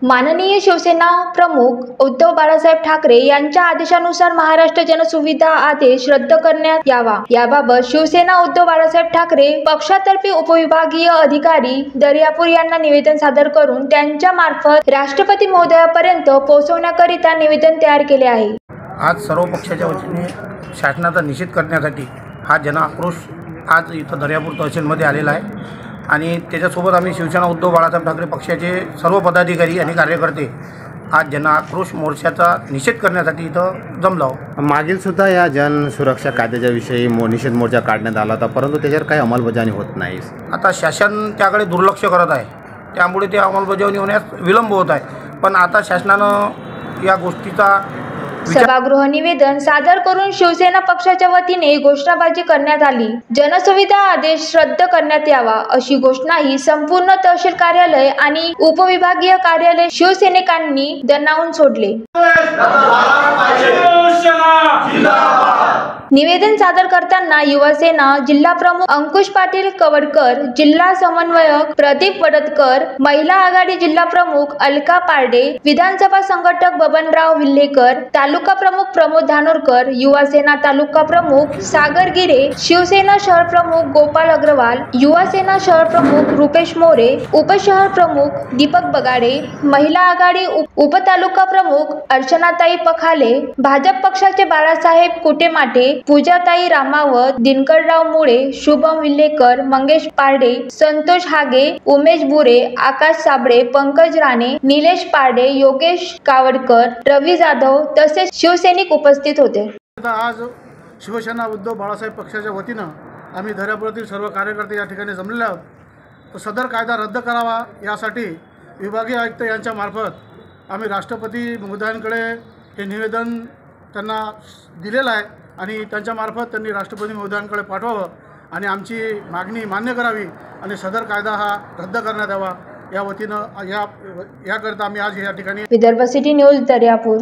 माननीय शिवसेना प्रमुख उद्धव बाळासाहेब ठाकरे यांच्या आदेशानुसार महाराष्ट्र जनसुविधा आदेश रद्द करण्यात यावा याबाबत शिवसेना उद्धव बाळासाहेब ठाकरे पक्षातर्फे उपविभागीय अधिकारी दर्यापूर यांना निवेदन सादर करून त्यांच्या मार्फत राष्ट्रपती महोदयापर्यंत पोहोचवण्याकरिता निवेदन तयार केले आहे। आज सर्व पक्षाच्या वतीने शासनाचा निषेध करण्यासाठी हा जनआक्रोश आज इथं दर्यापूर तहसीलमध्ये आलेला आहे आणि त्याच्यासोबत आम्ही शिवसेना उद्धव बाळासाहेब ठाकरे पक्षाचे सर्व पदाधिकारी आणि कार्यकर्ते आज जनआक्रोश मोर्चाचा निषेध करण्यासाठी इथं जमलो। मागील सुद्धा या जन सुरक्षा कायद्याच्या विषयी निषेध मोर्चा काढण्यात आला होता, परंतु त्याच्यावर काही अंमलबजावणी होत नाही। आता शासन त्याकडे दुर्लक्ष करत आहे, त्यामुळे ते अंमलबजावणी होण्यास विलंब होत आहे। पण आता शासनानं या गोष्टीचा सभागृह निवेदन सादर करून शिवसेना पक्षाच्या वतीने घोषणाबाजी करण्यात आली। जनसुविधा आदेश रद्द करण्यात यावा अशी घोषणाही संपूर्ण तहसील कार्यालय आणि उपविभागीय कार्यालय शिवसैनिकांनी दणाणून सोडले। निवेदन सादर करताना युवासेना जिल्हा प्रमुख अंकुश पाटील कवडकर, जिल्हा समन्वयक प्रदीप वडतकर, महिला आघाडी जिल्हा प्रमुख अलका पारडे, विधानसभा संघटक बबनराव विल्हेकर, तालुका प्रमुख प्रमोद धानोरकर, युवासेना तालुका प्रमुख सागर गिरे, शिवसेना शहर प्रमुख गोपाल अग्रवाल, युवासेना शहर प्रमुख रुपेश मोरे, उपशहर प्रमुख दीपक बगाडे, महिला आघाडी उपतालुका प्रमुख अर्चनाताई पखाले, भाजप पक्षाचे बाळासाहेब कुटेमाटे, पूजाताई रामावत, दिनकरराव मुळे, शुभम विल्हेकर, मंगेश पारडे, संतोष हागे, उमेश बुरे, आकाश साबळे, पंकज राणे, निलेश पारडे, योगेश कावडकर, रवी जाधव तसेच शिवसैनिक उपस्थित होते। आज शिवसेना उद्धव बाळासाहेब पक्षाच्या वतीनं आम्ही दर्यापुरातील सर्व कार्यकर्ते या ठिकाणी जमलेले आहोत। तो सदर कायदा रद्द करावा यासाठी विभागीय आयुक्त यांच्या मार्फत आम्ही राष्ट्रपती महोदयांकडे हे निवेदन त्यांना दिलेलं आहे आणि त्यांच्या मार्फत त्यांनी राष्ट्रपती महोदयांकडे पाठवावं आणि आमची मागणी मान्य करावी आणि सदर कायदा हा रद्द करण्यात यावा या वतीनं याकरता आम्ही आज या ठिकाणी विदर्भ सिटी न्यूज दर्यापूर।